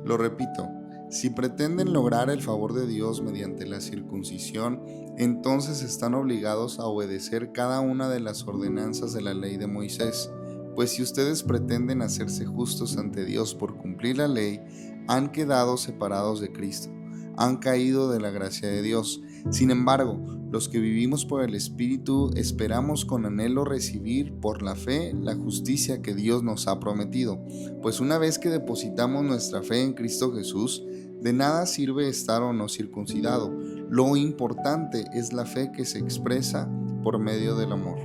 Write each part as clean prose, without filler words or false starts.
Lo repito, si pretenden lograr el favor de Dios mediante la circuncisión, entonces están obligados a obedecer cada una de las ordenanzas de la ley de Moisés. Pues si ustedes pretenden hacerse justos ante Dios por cumplir la ley, han quedado separados de Cristo, han caído de la gracia de Dios. Sin embargo, los que vivimos por el Espíritu esperamos con anhelo recibir por la fe la justicia que Dios nos ha prometido. Pues una vez que depositamos nuestra fe en Cristo Jesús, de nada sirve estar o no circuncidado. Lo importante es la fe que se expresa por medio del amor.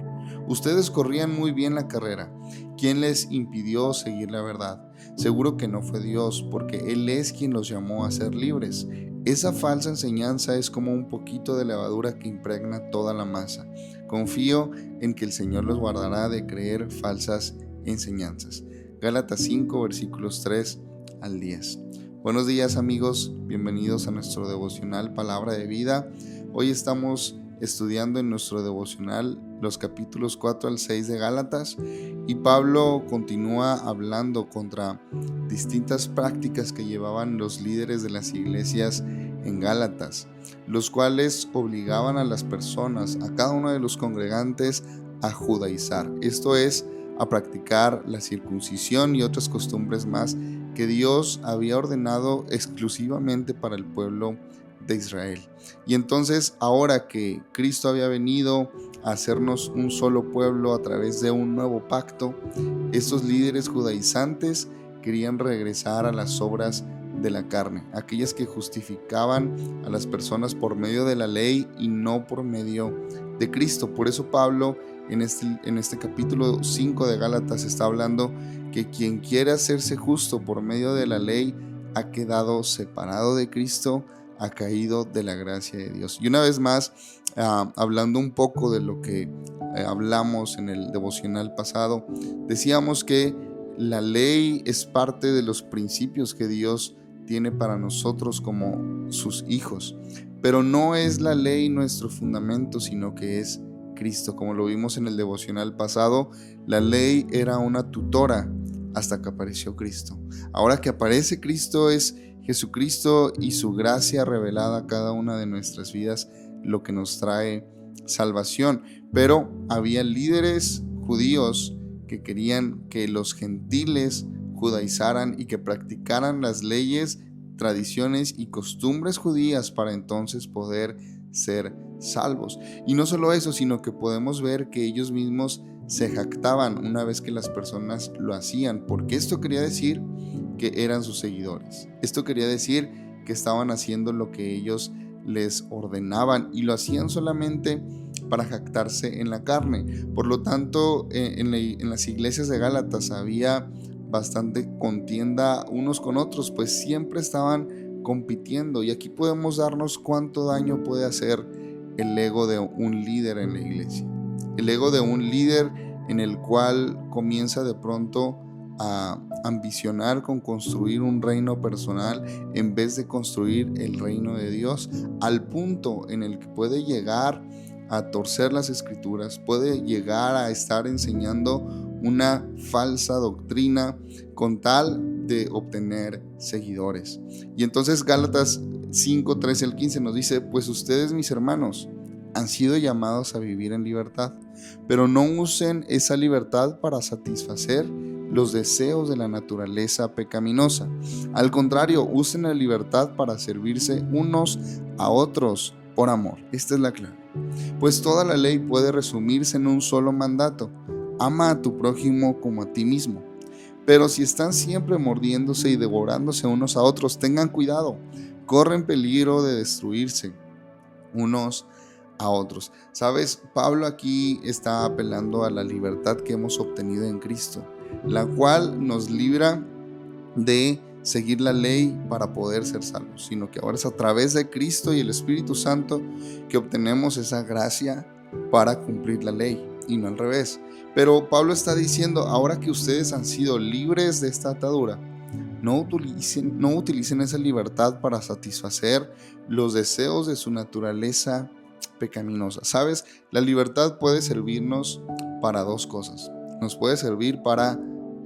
Ustedes corrían muy bien la carrera. ¿Quién les impidió seguir la verdad? Seguro que no fue Dios, porque Él es quien los llamó a ser libres. Esa falsa enseñanza es como un poquito de levadura que impregna toda la masa. Confío en que el Señor los guardará de creer falsas enseñanzas. Gálatas 5, versículos 3 al 10. Buenos días, amigos, bienvenidos a nuestro devocional Palabra de Vida. Hoy estamos estudiando en nuestro devocional los capítulos 4 al 6 de Gálatas, y Pablo continúa hablando contra distintas prácticas que llevaban los líderes de las iglesias en Gálatas, los cuales obligaban a las personas, a cada uno de los congregantes, a judaizar, esto es, a practicar la circuncisión y otras costumbres más que Dios había ordenado exclusivamente para el pueblo de Israel. Y entonces, ahora que Cristo había venido a hacernos un solo pueblo a través de un nuevo pacto, estos líderes judaizantes querían regresar a las obras de la carne, aquellas que justificaban a las personas por medio de la ley y no por medio de Cristo. Por eso Pablo en este capítulo 5 de Gálatas está hablando que quien quiere hacerse justo por medio de la ley ha quedado separado de Cristo, ha caído de la gracia de Dios. Y una vez más, hablando un poco de lo que hablamos en el devocional pasado, decíamos que la ley es parte de los principios que Dios tiene para nosotros como sus hijos, pero no es la ley nuestro fundamento, sino que es Cristo. Como lo vimos en el devocional pasado, la ley era una tutora hasta que apareció Cristo. Ahora que aparece Cristo, es Jesucristo y su gracia revelada a cada una de nuestras vidas lo que nos trae salvación. Pero había líderes judíos que querían que los gentiles judaizaran y que practicaran las leyes, tradiciones y costumbres judías para entonces poder ser salvos. Y no solo eso, sino que podemos ver que ellos mismos se jactaban una vez que las personas lo hacían, porque esto quería decir que eran sus seguidores. Esto quería decir que estaban haciendo lo que ellos les ordenaban, y lo hacían solamente para jactarse en la carne. Por lo tanto, en las iglesias de Gálatas había bastante contienda unos con otros, pues siempre estaban compitiendo. Y aquí podemos darnos cuánto daño puede hacer el ego de un líder en la iglesia. El ego de un líder en el cual comienza de pronto a ambicionar con construir un reino personal en vez de construir el reino de Dios, al punto en el que puede llegar a torcer las escrituras, puede llegar a estar enseñando una falsa doctrina con tal de obtener seguidores. Y entonces Gálatas 5, 13 al 15 nos dice: pues ustedes, mis hermanos, han sido llamados a vivir en libertad, pero no usen esa libertad para satisfacer los deseos de la naturaleza pecaminosa. Al contrario, usen la libertad para servirse unos a otros por amor. Esta es la clave. Pues toda la ley puede resumirse en un solo mandato: ama a tu prójimo como a ti mismo. Pero si están siempre mordiéndose y devorándose unos a otros, tengan cuidado, corren peligro de destruirse unos a otros. ¿Sabes? Pablo aquí está apelando a la libertad que hemos obtenido en Cristo, la cual nos libra de seguir la ley para poder ser salvos, sino que ahora es a través de Cristo y el Espíritu Santo que obtenemos esa gracia para cumplir la ley, y no al revés. Pero Pablo está diciendo: ahora que ustedes han sido libres de esta atadura, no utilicen esa libertad para satisfacer los deseos de su naturaleza pecaminosa. ¿Sabes? La libertad puede servirnos para dos cosas. Nos puede servir para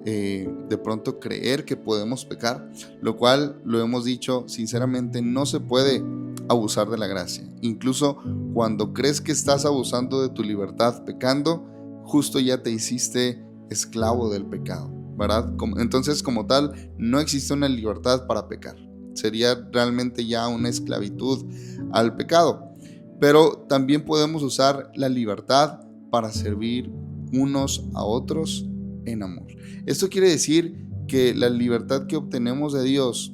de pronto creer que podemos pecar, lo cual, lo hemos dicho, sinceramente no se puede abusar de la gracia. Incluso cuando crees que estás abusando de tu libertad pecando, justo ya te hiciste esclavo del pecado, ¿verdad? Entonces, como tal, no existe una libertad para pecar. Sería realmente ya una esclavitud al pecado. Pero también podemos usar la libertad para servir unos a otros en amor. Esto quiere decir que la libertad que obtenemos de Dios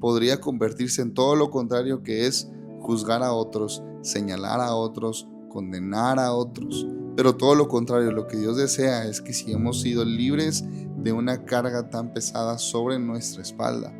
podría convertirse en todo lo contrario, que es juzgar a otros, señalar a otros, condenar a otros. Pero todo lo contrario, lo que Dios desea es que si hemos sido libres de una carga tan pesada sobre nuestra espalda,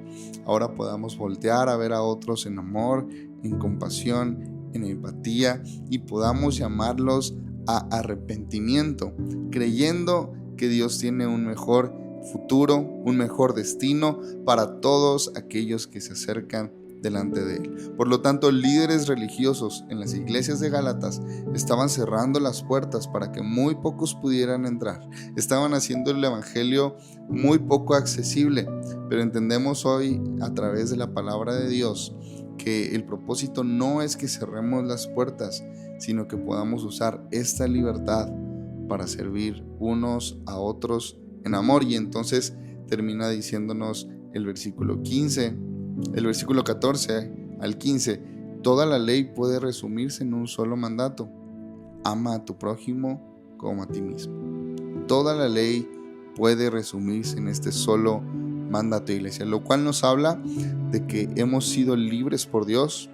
ahora podamos voltear a ver a otros en amor, en compasión, en empatía, y podamos llamarlos a arrepentimiento, creyendo que Dios tiene un mejor futuro, un mejor destino para todos aquellos que se acercan delante de Él. Por lo tanto, líderes religiosos en las iglesias de Gálatas estaban cerrando las puertas para que muy pocos pudieran entrar. Estaban haciendo el evangelio muy poco accesible, pero entendemos hoy a través de la palabra de Dios que el propósito no es que cerremos las puertas, sino que podamos usar esta libertad para servir unos a otros en amor. Y entonces termina diciéndonos el versículo 14 al 15, toda la ley puede resumirse en un solo mandato: ama a tu prójimo como a ti mismo. Toda la ley puede resumirse en este solo mandato, iglesia, lo cual nos habla de que hemos sido libres por Dios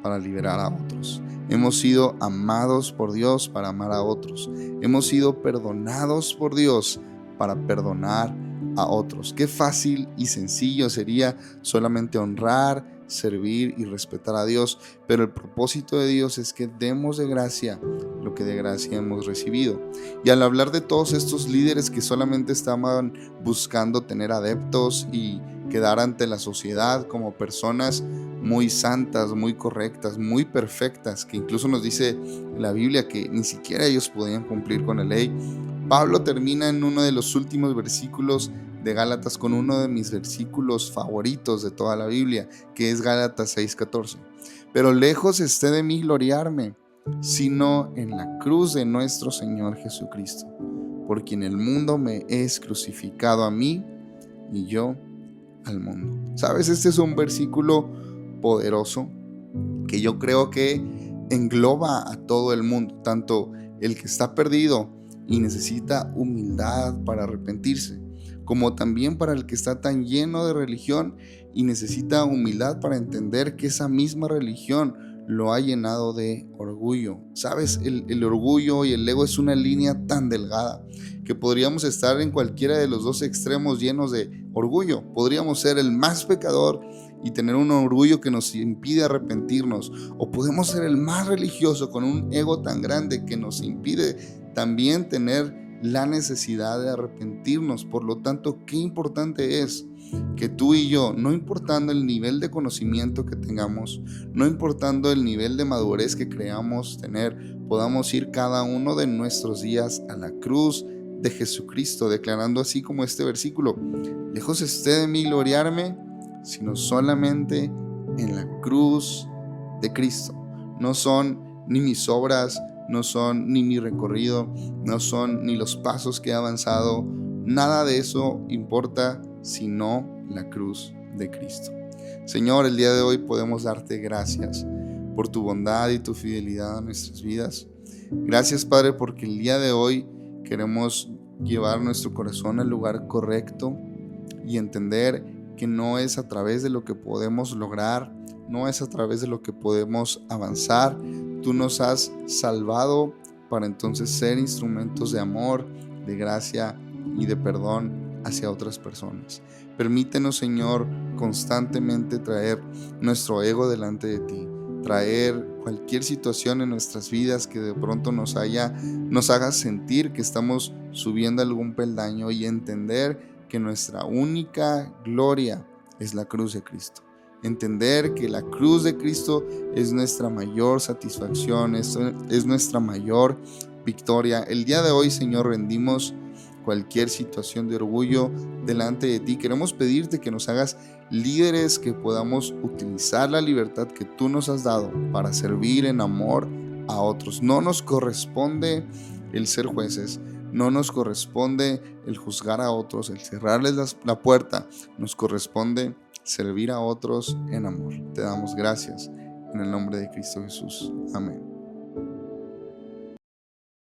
para liberar a otros. Hemos sido amados por Dios para amar a otros. Hemos sido perdonados por Dios para perdonar a otros. Qué fácil y sencillo sería solamente honrar, servir y respetar a Dios, pero el propósito de Dios es que demos de gracia lo que de gracia hemos recibido. Y al hablar de todos estos líderes que solamente estaban buscando tener adeptos y quedar ante la sociedad como personas muy santas, muy correctas, muy perfectas, que incluso nos dice la Biblia que ni siquiera ellos podían cumplir con la ley, Pablo termina en uno de los últimos versículos de Gálatas con uno de mis versículos favoritos de toda la Biblia, que es Gálatas 6:14. Pero lejos esté de mí gloriarme, sino en la cruz de nuestro Señor Jesucristo, por quien el mundo me es crucificado a mí y yo al mundo. ¿Sabes? Este es un versículo poderoso que yo creo que engloba a todo el mundo, tanto el que está perdido y necesita humildad para arrepentirse, como también para el que está tan lleno de religión y necesita humildad para entender que esa misma religión lo ha llenado de orgullo. ¿Sabes? El orgullo y el ego es una línea tan delgada que podríamos estar en cualquiera de los dos extremos llenos de orgullo. Podríamos ser el más pecador y tener un orgullo que nos impide arrepentirnos, o podemos ser el más religioso con un ego tan grande que nos impide también tener la necesidad de arrepentirnos. Por lo tanto, qué importante es que tú y yo, no importando el nivel de conocimiento que tengamos, no importando el nivel de madurez que creamos tener, podamos ir cada uno de nuestros días a la cruz de Jesucristo, declarando así como este versículo: lejos esté de mí gloriarme, sino solamente en la cruz de Cristo. No son ni mis obras, no son ni mi recorrido, no son ni los pasos que he avanzado, nada de eso importa, sino la cruz de Cristo. Señor, el día de hoy podemos darte gracias por tu bondad y tu fidelidad a nuestras vidas. Gracias, Padre, porque el día de hoy queremos llevar nuestro corazón al lugar correcto y entender que no es a través de lo que podemos lograr, no es a través de lo que podemos avanzar. Tú nos has salvado para entonces ser instrumentos de amor, de gracia y de perdón hacia otras personas. Permítenos, Señor, constantemente traer nuestro ego delante de ti, traer cualquier situación en nuestras vidas que de pronto nos haga sentir que estamos subiendo algún peldaño, y entender que nuestra única gloria es la cruz de Cristo. Entender que la cruz de Cristo es nuestra mayor satisfacción, es nuestra mayor victoria. El día de hoy, Señor, rendimos cualquier situación de orgullo delante de ti. Queremos pedirte que nos hagas líderes, que podamos utilizar la libertad que tú nos has dado para servir en amor a otros. No nos corresponde el ser jueces, no nos corresponde el juzgar a otros, el cerrarles la puerta. Nos corresponde servir a otros en amor. Te damos gracias en el nombre de Cristo Jesús. Amén.